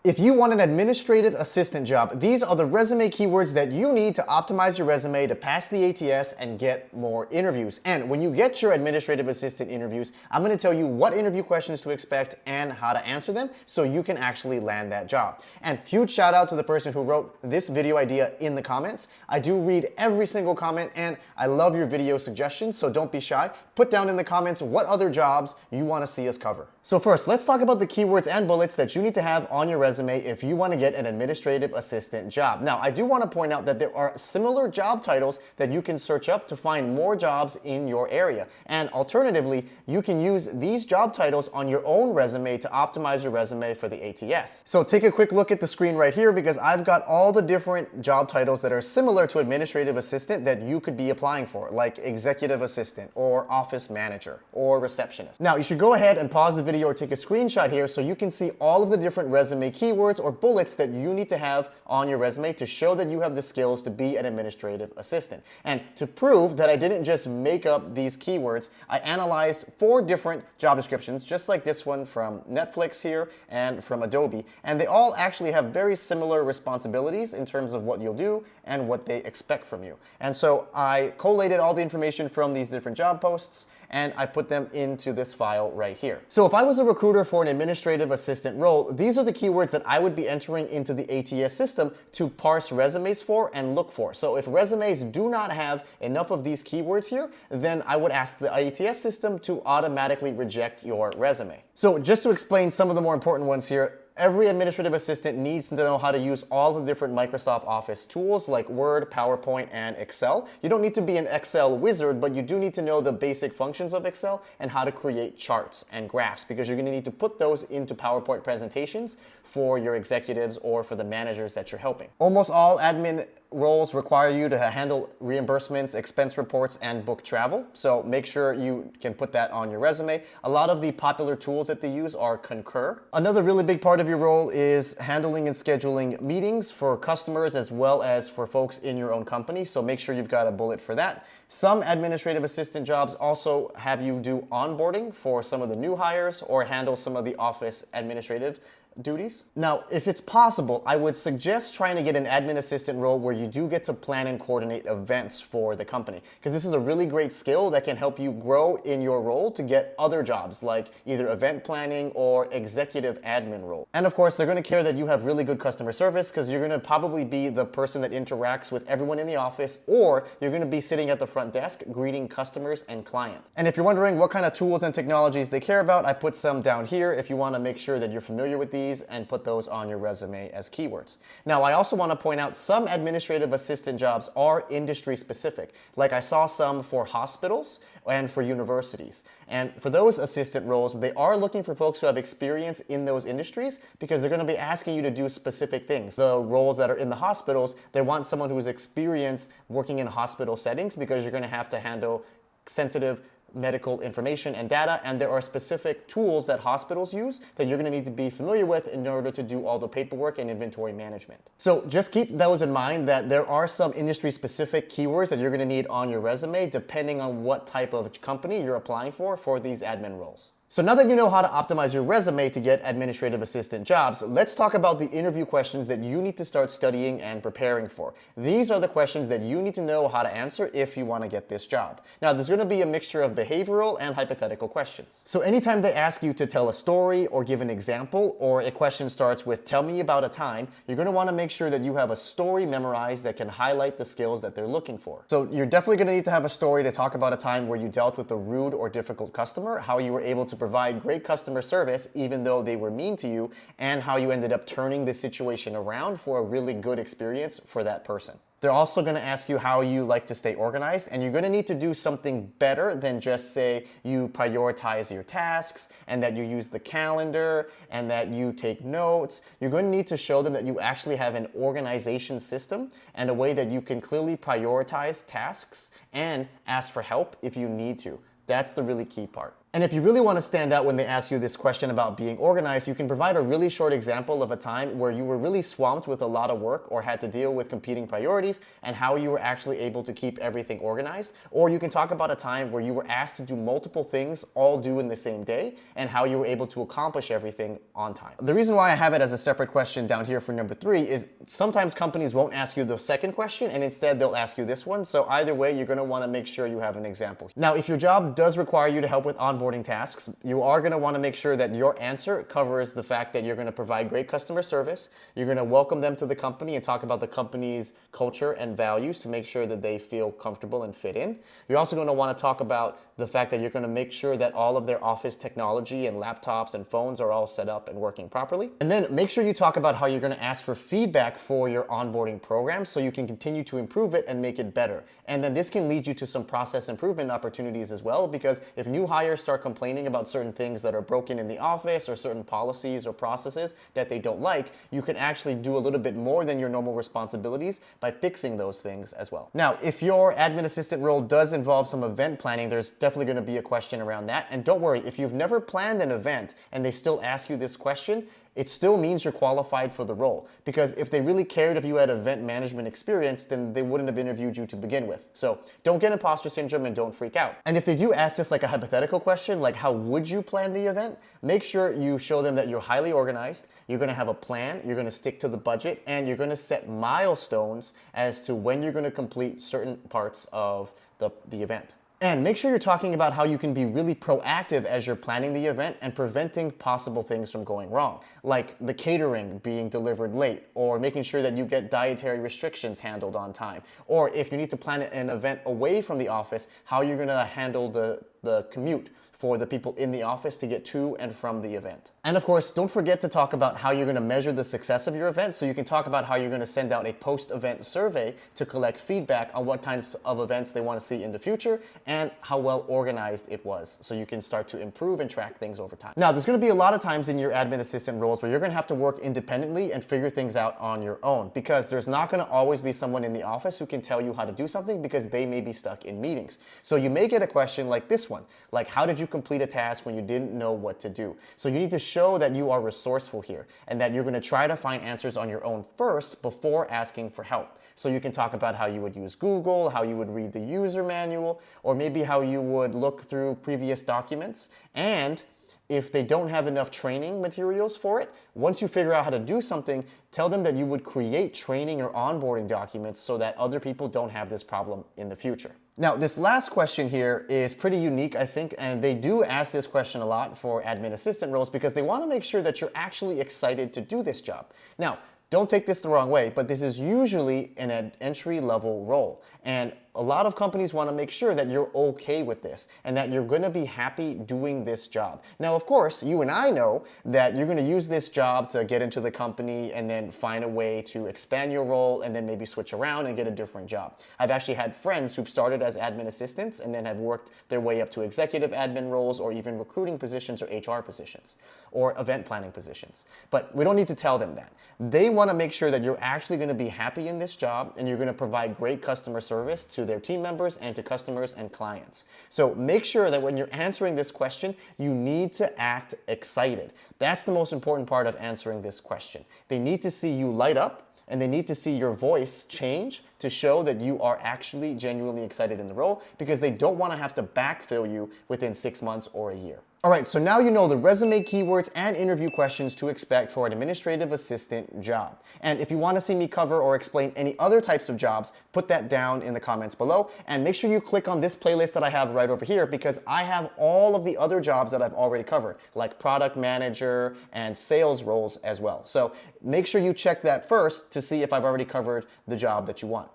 If you want an administrative assistant job, these are the resume keywords that you need to optimize your resume to pass the ATS and get more interviews. And when you get your administrative assistant interviews, I'm going to tell you what interview questions to expect and how to answer them so you can actually land that job. And huge shout out to the person who wrote this video idea in the comments. I do read every single comment and I love your video suggestions, so don't be shy. Put down in the comments what other jobs you want to see us cover. So first, let's talk about the keywords and bullets that you need to have on your resume if you want to get an administrative assistant job. Now, I do want to point out that there are similar job titles that you can search up to find more jobs in your area. And alternatively, you can use these job titles on your own resume to optimize your resume for the ATS. So take a quick look at the screen right here because I've got all the different job titles that are similar to administrative assistant that you could be applying for, like executive assistant or office manager or receptionist. Now, you should go ahead and pause the video or take a screenshot here so you can see all of the different resume keywords or bullets that you need to have on your resume to show that you have the skills to be an administrative assistant. And to prove that I didn't just make up these keywords, I analyzed 4 different job descriptions, just like this one from Netflix here and from Adobe. And they all actually have very similar responsibilities in terms of what you'll do and what they expect from you. And so I collated all the information from these different job posts and I put them into this file right here. So if I was a recruiter for an administrative assistant role, these are the keywords that I would be entering into the ATS system to parse resumes for and look for. So if resumes do not have enough of these keywords here, then I would ask the ATS system to automatically reject your resume. So just to explain some of the more important ones here, every administrative assistant needs to know how to use all the different Microsoft Office tools like Word, PowerPoint, and Excel. You don't need to be an Excel wizard, but you do need to know the basic functions of Excel and how to create charts and graphs because you're going to need to put those into PowerPoint presentations for your executives or for the managers that you're helping. Almost all admin roles require you to handle reimbursements, expense reports, and book travel. So make sure you can put that on your resume. A lot of the popular tools that they use are Concur. Another really big part of your role is handling and scheduling meetings for customers as well as for folks in your own company. So make sure you've got a bullet for that. Some administrative assistant jobs also have you do onboarding for some of the new hires or handle some of the office administrative duties. Now, if it's possible, I would suggest trying to get an admin assistant role where you do get to plan and coordinate events for the company, because this is a really great skill that can help you grow in your role to get other jobs like either event planning or executive admin role. And of course, they're going to care that you have really good customer service because you're going to probably be the person that interacts with everyone in the office, or you're going to be sitting at the front desk greeting customers and clients. And if you're wondering what kind of tools and technologies they care about, I put some down here if you want to make sure that you're familiar with these and put those on your resume as keywords. Now, I also want to point out some administrative assistant jobs are industry specific. Like I saw some for hospitals and for universities. And for those assistant roles, they are looking for folks who have experience in those industries because they're going to be asking you to do specific things. The roles that are in the hospitals, they want someone who's experienced working in hospital settings because you're going to have to handle sensitive medical information and data, and there are specific tools that hospitals use that you're going to need to be familiar with in order to do all the paperwork and inventory management. So just keep those in mind that there are some industry specific keywords that you're going to need on your resume depending on what type of company you're applying for these admin roles. So now that you know how to optimize your resume to get administrative assistant jobs, let's talk about the interview questions that you need to start studying and preparing for. These are the questions that you need to know how to answer if you want to get this job. Now, there's going to be a mixture of behavioral and hypothetical questions. So anytime they ask you to tell a story or give an example, or a question starts with tell me about a time, you're going to want to make sure that you have a story memorized that can highlight the skills that they're looking for. So you're definitely going to need to have a story to talk about a time where you dealt with a rude or difficult customer, how you were able to provide great customer service even though they were mean to you, and how you ended up turning the situation around for a really good experience for that person. They're also going to ask you how you like to stay organized, and you're going to need to do something better than just say you prioritize your tasks and that you use the calendar and that you take notes. You're going to need to show them that you actually have an organization system and a way that you can clearly prioritize tasks and ask for help if you need to. That's the really key part. And if you really want to stand out when they ask you this question about being organized, you can provide a really short example of a time where you were really swamped with a lot of work or had to deal with competing priorities and how you were actually able to keep everything organized. Or you can talk about a time where you were asked to do multiple things all due in the same day and how you were able to accomplish everything on time. The reason why I have it as a separate question down here for number 3 is sometimes companies won't ask you the second question and instead they'll ask you this one. So either way, you're going to want to make sure you have an example. Now, if your job does require you to help with onboarding tasks, you are going to want to make sure that your answer covers the fact that you're going to provide great customer service, you're going to welcome them to the company and talk about the company's culture and values to make sure that they feel comfortable and fit in. You're also going to want to talk about the fact that you're going to make sure that all of their office technology and laptops and phones are all set up and working properly. And then make sure you talk about how you're going to ask for feedback for your onboarding program so you can continue to improve it and make it better. And then this can lead you to some process improvement opportunities as well, because if new hires start complaining about certain things that are broken in the office or certain policies or processes that they don't like, you can actually do a little bit more than your normal responsibilities by fixing those things as well. Now, if your admin assistant role does involve some event planning, there's definitely going to be a question around that. And don't worry, if you've never planned an event and they still ask you this question, it still means you're qualified for the role. Because if they really cared if you had event management experience, then they wouldn't have interviewed you to begin with. So don't get imposter syndrome and don't freak out. And if they do ask this like a hypothetical question, like how would you plan the event, make sure you show them that you're highly organized, you're going to have a plan, you're going to stick to the budget, and you're going to set milestones as to when you're going to complete certain parts of the event. And make sure you're talking about how you can be really proactive as you're planning the event and preventing possible things from going wrong, like the catering being delivered late, or making sure that you get dietary restrictions handled on time, or if you need to plan an event away from the office, how you're going to handle the commute for the people in the office to get to and from the event. And of course, don't forget to talk about how you're going to measure the success of your event, so you can talk about how you're going to send out a post-event survey to collect feedback on what types of events they want to see in the future and how well organized it was, so you can start to improve and track things over time. Now, there's going to be a lot of times in your admin assistant roles where you're going to have to work independently and figure things out on your own, because there's not going to always be someone in the office who can tell you how to do something because they may be stuck in meetings. So you may get a question like this one, like how did you complete a task when you didn't know what to do? So you need to show that you are resourceful here and that you're going to try to find answers on your own first before asking for help. So you can talk about how you would use Google, how you would read the user manual, or maybe how you would look through previous documents. And if they don't have enough training materials for it, once you figure out how to do something, tell them that you would create training or onboarding documents so that other people don't have this problem in the future. Now, this last question here is pretty unique, I think, and they do ask this question a lot for admin assistant roles because they want to make sure that you're actually excited to do this job. Now, don't take this the wrong way, but this is usually an entry-level role. And a lot of companies want to make sure that you're okay with this and that you're going to be happy doing this job. Now, of course, you and I know that you're going to use this job to get into the company and then find a way to expand your role and then maybe switch around and get a different job. I've actually had friends who've started as admin assistants and then have worked their way up to executive admin roles or even recruiting positions or HR positions or event planning positions. But we don't need to tell them that. They want to make sure that you're actually going to be happy in this job and you're going to provide great customer service to their team members and to customers and clients. So make sure that when you're answering this question, you need to act excited. That's the most important part of answering this question. They need to see you light up and they need to see your voice change to show that you are actually genuinely excited in the role, because they don't want to have to backfill you within 6 months or a year. All right, so now you know the resume keywords and interview questions to expect for an administrative assistant job. And if you want to see me cover or explain any other types of jobs, put that down in the comments below. And make sure you click on this playlist that I have right over here, because I have all of the other jobs that I've already covered, like product manager and sales roles as well. So make sure you check that first to see if I've already covered the job that you want.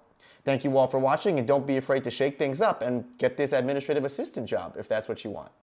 Thank you all for watching, and don't be afraid to shake things up and get this administrative assistant job if that's what you want.